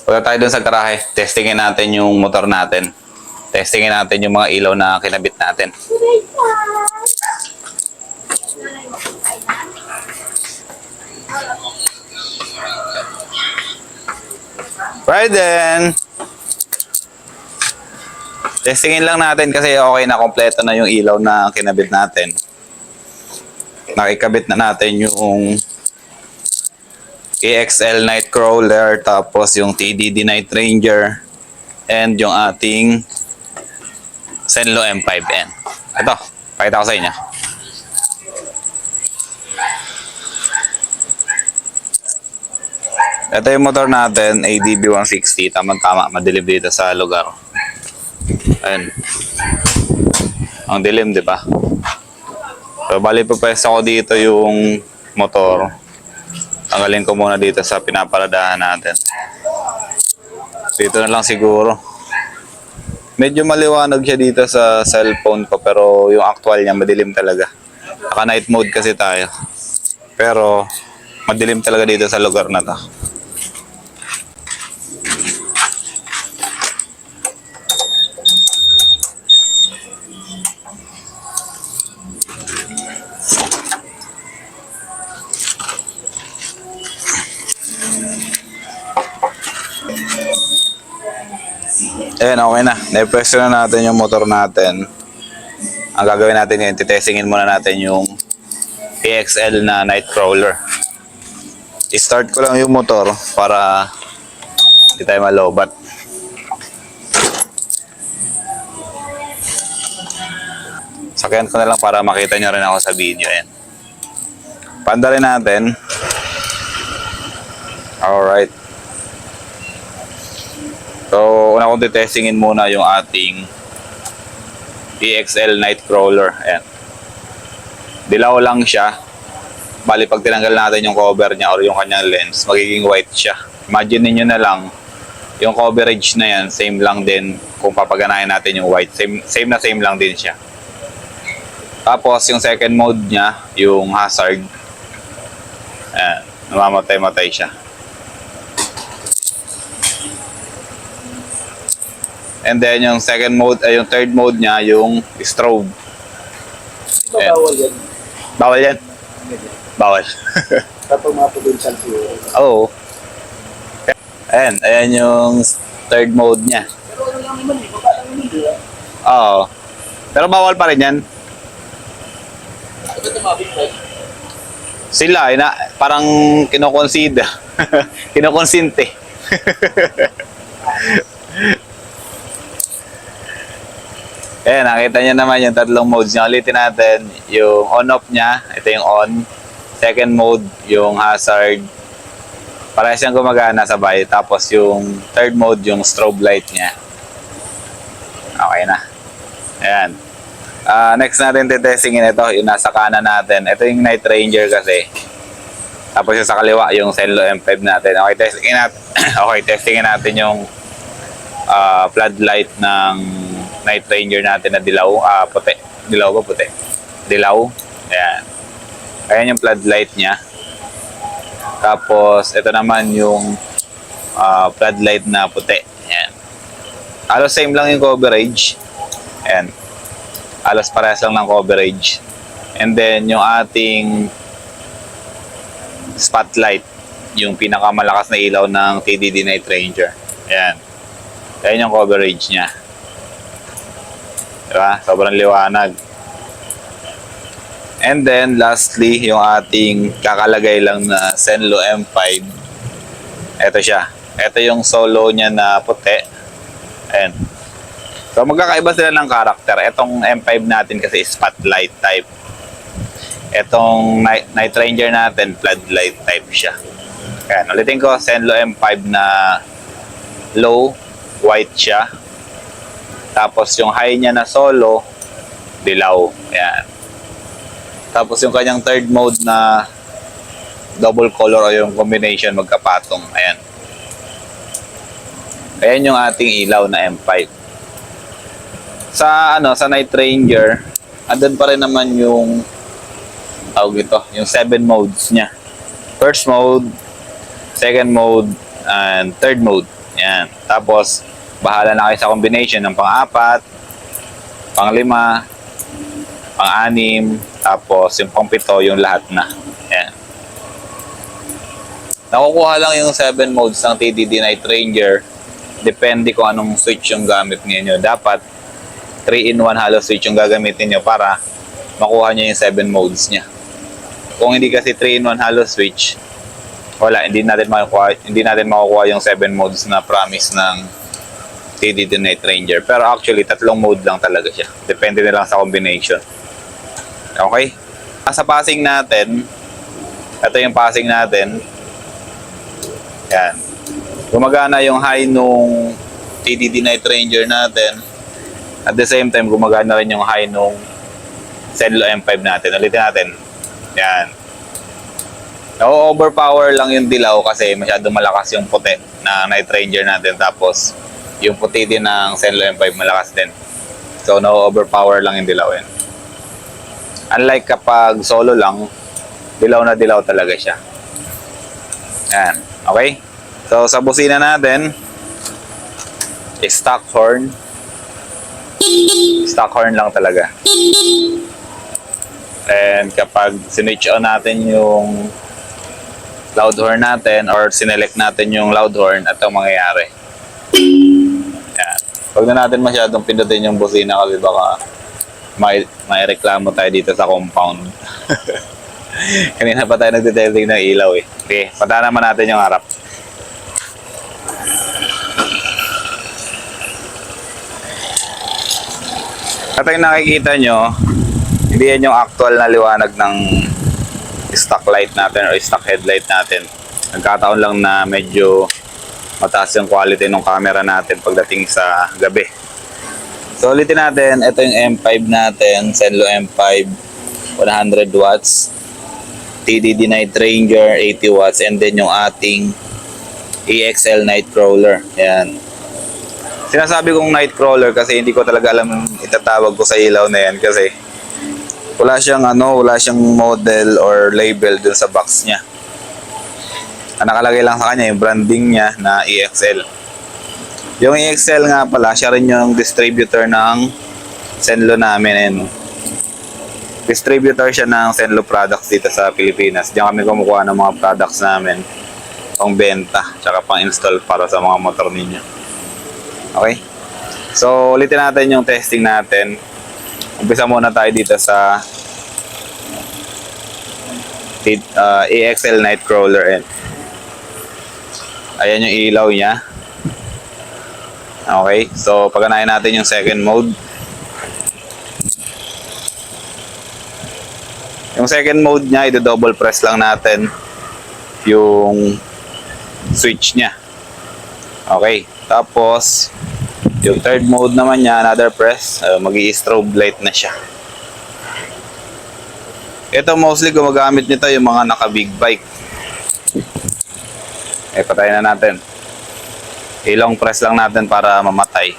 Punta tayo dun sa garahe. Testingin natin yung motor natin. Testingin natin yung mga ilaw na kinabit natin. Right then. Testingin lang natin kasi okay na, kompleto na yung ilaw na kinabit natin. Nakikabit na natin yung EXL Nightcrawler, tapos yung TDD Night Ranger, and yung ating Zenlo M5N. Ito, pakita ko sa inyo. Ito yung motor natin, ADB 160. Tama-tama, madilim dito sa lugar. Ayun. Ang dilim, di ba? So, bali pa pwesta ko dito yung motor. Tanggalin ko muna dito sa pinapaladahan natin. Dito na lang siguro. Medyo maliwanag siya dito sa cellphone ko, pero yung actual niya madilim talaga. Naka night mode kasi tayo. Pero madilim talaga dito sa lugar na to. Ayan, okay na. Naipwesto na natin yung motor natin. Ang gagawin natin ngayon, titestingin muna natin yung EXL na Nightcrawler. I-start ko lang yung motor para hindi tayo malobat. Sakyan ko na lang para makita nyo rin ako sa video. Ayan. Pandalin natin. Alright. So, una kong titestingin muna yung ating EXL Nightcrawler. Ayan. Dilaw lang siya. Bali, pag tinanggal natin yung cover niya or yung kanyang lens, magiging white siya. Imagine niyo na lang, yung coverage na yan, same lang din kung papaganahin natin yung white. Same lang din siya. Tapos, yung second mode niya, yung hazard, ayan, namamatay-matay siya. And then yung second mode, yung third mode niya, yung strobe. Ito bawal yan. Bawal yan? Bawal. Kapag mga potential siguro. Oo. Ayan yung third mode niya. Pero ano lang naman, baba lang naman, di ba? Oo. Pero bawal pa rin yan. Ito tumabit ba? Sila, parang kinokonsida. Kinokonsinte. Ayan, nakita nyo naman yung tatlong modes niya. Ulitin natin, yung on-off niya, ito yung on. Second mode, yung hazard. Parehas siyang gumagana sabay. Tapos yung third mode, yung strobe light niya. Okay na. Ayan. Next natin titestingin ito, yung nasa kanan natin. Ito yung Night Ranger kasi. Tapos yung sa kaliwa, yung Zenlo M5 natin. Okay, testingin natin, okay, testingin natin yung floodlight ng Night Ranger natin na dilaw, puti. Dilaw ba puti? Dilaw. Ayan. Ayan yung floodlight niya. Tapos, ito naman yung floodlight na puti. Ayan. Halos same lang yung coverage. Ayan. Halos parehas lang ng coverage. And then, yung ating spotlight. Yung pinakamalakas na ilaw ng TDD Night Ranger. Ayan. Ayan yung coverage niya. Diba? Sobrang liwanag. And then, lastly, yung ating kakalagay lang na Zenlo M5. Ito siya. Ito yung solo niya na puti. Ayan. So, magkakaiba sila ng karakter. Itong M5 natin kasi spotlight type. Itong Night Ranger natin, floodlight type siya. Ayan. Ulitin ko, Zenlo M5 na low, white siya. Tapos yung high niya na solo, dilaw. Ayan. Tapos yung kanyang third mode na double color o yung combination magkapatong. Ayan. Ayan yung ating ilaw na M5. Sa Night Ranger, andun pa rin naman yung yung 7 modes niya. First mode, second mode, and third mode. Yan. Tapos, bahala na kayo sa combination ng pang-4, pang-5, pang-6, tapos yung pang-7, yung lahat na. Yan. Nakukuha lang yung 7 modes ng TDD Night Ranger. Depende kung anong switch yung gamit niyo. Dapat 3-in-1 hollow switch yung gagamitin nyo para makuha nyo yung 7 modes niya. Kung hindi kasi 3-in-1 hollow switch, wala, hindi natin makukuha yung 7 modes na promise ng TDD Night Ranger. Pero actually, 3 mode lang talaga siya. Depende na lang sa combination. Okay? Sa passing natin, ito yung passing natin. Yan. Gumagana yung high nung TDD Night Ranger natin. At the same time, gumagana rin yung high nung Zenlo M5 natin. Ulitin natin. Yan. Na-overpower lang yung dilaw kasi masyado malakas yung puti na Night Ranger natin. Tapos, yung puti din ng Zenlo M5 malakas din. So, na-overpower lang yung dilaw yan. Unlike kapag solo lang, dilaw na dilaw talaga siya. Yan. Okay? So, sa busina natin, stock horn. Stock horn lang talaga. And kapag sinwitch on natin yung loud horn natin or sinelect natin yung loud horn, at ang mangyayari. Yan. Huwag na natin masyadong pindutin yung busina kasi baka may reklamo tayo dito sa compound. Kanina pa tayo nagdetecting ng ilaw eh. Okay, pata naman natin yung harap. At yung nakikita nyo, hindi yan yung actual na liwanag ng stock light natin or stock headlight natin. Nagkataon lang na medyo mataas yung quality ng camera natin pagdating sa gabi. So ulitin natin, ito yung M5 natin, Zenlo M5, 100 watts. TDD Night Ranger, 80 watts. And then yung ating EXL Nightcrawler. Yan. Sinasabi kong Nightcrawler kasi hindi ko talaga alam itatawag ko sa ilaw na yan kasi wala siyang model or label dun sa box niya. Ang nakalagay lang sa kanya yung branding niya na EXL. Yung EXL nga pala, siya rin yung distributor ng Zenlo namin. Distributor siya ng Zenlo products dito sa Pilipinas. Diyan kami kumukuha ng mga products namin pang benta, tsaka pang install para sa mga motor ninyo. Okay? So, ulitin natin yung testing natin. Umpisa muna tayo dito sa EXL Nightcrawler. Ayan yung ilaw niya. Okay, so paganahin natin yung second mode. Yung second mode niya, i-double press lang natin yung switch niya. Okay, tapos yung third mode naman niya, another press, mag-i-strobe light na siya. Ito mostly gumagamit nito yung mga naka-big bike. Patayin na natin. I-long press lang natin para mamatay.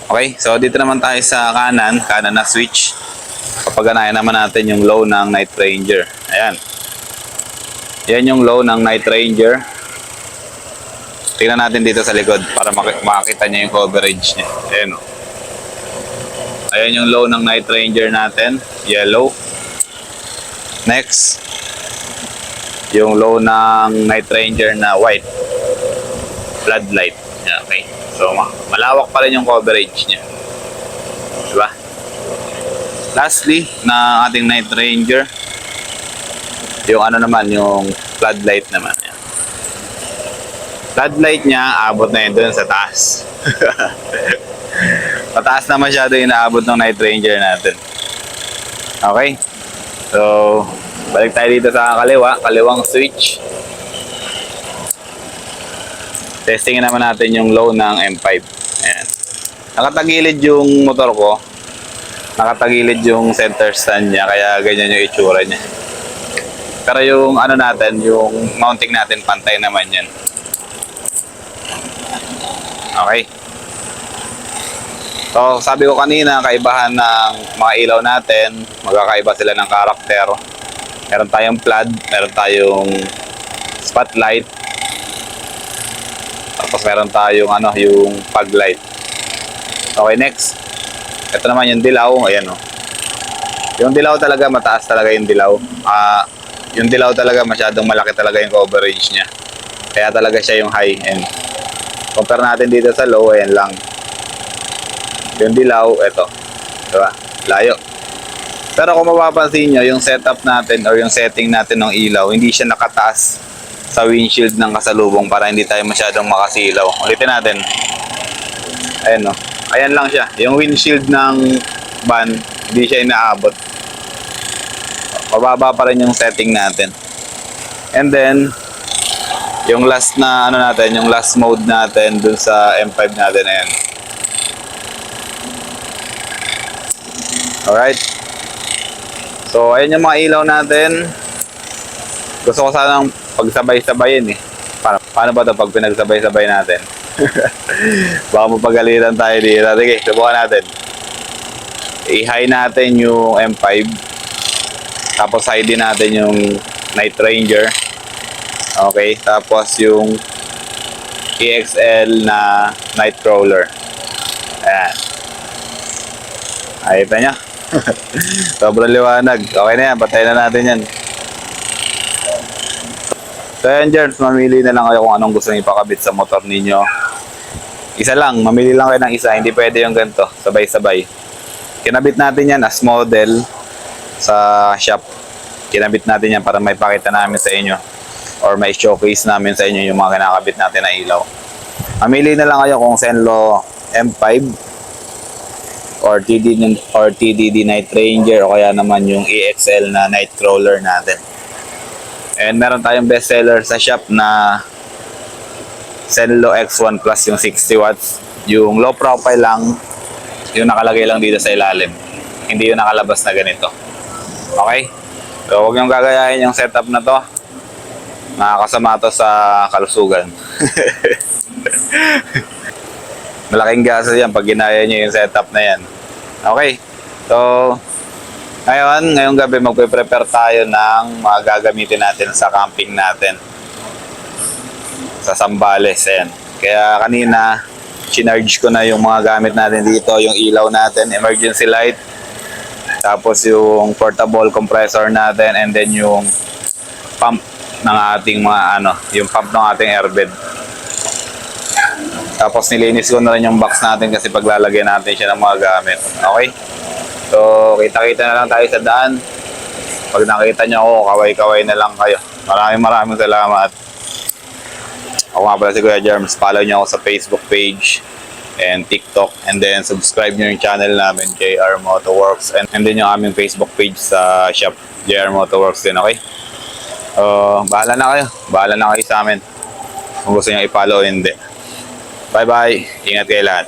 Okay, so dito naman tayo sa kanan na switch. Papaganayan naman natin yung low ng Night Ranger. Ayan. Yan yung low ng Night Ranger. Tingnan natin dito sa likod para makita niya yung coverage niya. Ayan o. Ayan yung low ng Night Ranger natin. Yellow. Next. Yung low ng Night Ranger na white. Floodlight. Okay. So, malawak pa rin yung coverage niya. Diba? Lastly, na ating Night Ranger, yung ano naman, yung floodlight naman. Yan. Floodlight niya, abot na yun dun sa taas. Mataas na masyado yung naabot ng Night Ranger natin. Okay? So, balik tayo dito sa kaliwang switch. Testingin naman natin yung low ng M5. Ayan. Nakatagilid yung motor ko. Nakatagilid yung center stand niya, kaya ganyan yung itsura niya. Pero yung ano natin, yung mounting natin, pantay naman yan. Okay. So, sabi ko kanina, kaibahan ng mga ilaw natin, magkakaiba sila ng karakter. Meron tayong flood, meron tayong spotlight. Tapos meron tayong ano, yung fog light. Okay, next. Ito naman yung dilaw. Ayan, oh. Yung dilaw talaga, mataas talaga yung dilaw. Yung dilaw talaga, masyadong malaki talaga yung coverage niya. Kaya talaga siya yung high end. Compare natin dito sa low, ayan lang. Yung dilaw, ito. Diba? Layo. Pero kung mapapansin nyo, yung setup natin or yung setting natin ng ilaw, hindi siya nakataas sa windshield ng kasalubong para hindi tayo masyadong makasilaw. Ulitin natin. Ayan, no? Ayan lang siya. Yung windshield ng van, hindi siya inaabot. Mababa pa rin yung setting natin. And then, yung last na ano natin, yung last mode natin dun sa M5 natin, ayan. Alright. So, ayan yung mga ilaw natin. Gusto ko sanang pagsabay-sabayin eh. Paano ba ito pag pinagsabay-sabay natin? Baka mapagalitan tayo dito. Sige, subukan natin. I-high natin yung M5. Tapos high din natin yung Night Ranger. Okay, tapos yung EXL na Nightcrawler. Ayan. Ayun niya. Sobrang liwanag. Okay na yan, patay na natin yan. So yan, germs, mamili na lang kayo kung anong gusto niyo ipakabit sa motor ninyo. Isa lang, mamili lang kayo ng isa. Hindi pwede yung ganito, sabay-sabay. Kinabit natin yan as model sa shop. Kinabit natin yan para may pakita namin sa inyo or may showcase namin sa inyo yung mga kinakabit natin na ilaw. Mamili na lang kayo kung Zenlo M5 or TDD Night Ranger o kaya naman yung EXL na Nightcrawler natin. And meron tayong bestseller sa shop na Zenlo X1 Plus yung 60 watts. Yung low profile lang, yung nakalagay lang dito sa ilalim. Hindi yung nakalabas na ganito. Okay? So huwag niyong gagayahin yung setup na to. Nakakasama to sa kalusugan. Malaking gastos yan pag ginaya niyo yung setup na yan. Okay? So, ngayong gabi magpe-prepare tayo ng mga gagamitin natin sa camping natin. Sa Zambales, ayan. Kaya kanina, sinarge ko na yung mga gamit natin dito. Yung ilaw natin, emergency light. Tapos yung portable compressor natin and then yung pump ng ating yung pump ng ating airbed. Tapos nilinis ko na rin yung box natin kasi paglalagay natin siya ng mga gamit. Okay? So, kita-kita na lang tayo sa daan. Pag nakita nyo ako, kaway-kaway na lang kayo. Maraming salamat. Ako nga pala si Kuya Germs. Follow nyo ako sa Facebook page and TikTok. And then, subscribe nyo yung channel namin, JR Motoworks. And then yung aming Facebook page sa shop, JR Motoworks din, okay? Bahala na kayo. Bahala na kayo sa amin. Kung gusto nyo i-follow, hindi. Bye-bye. Ingat kayo lahat.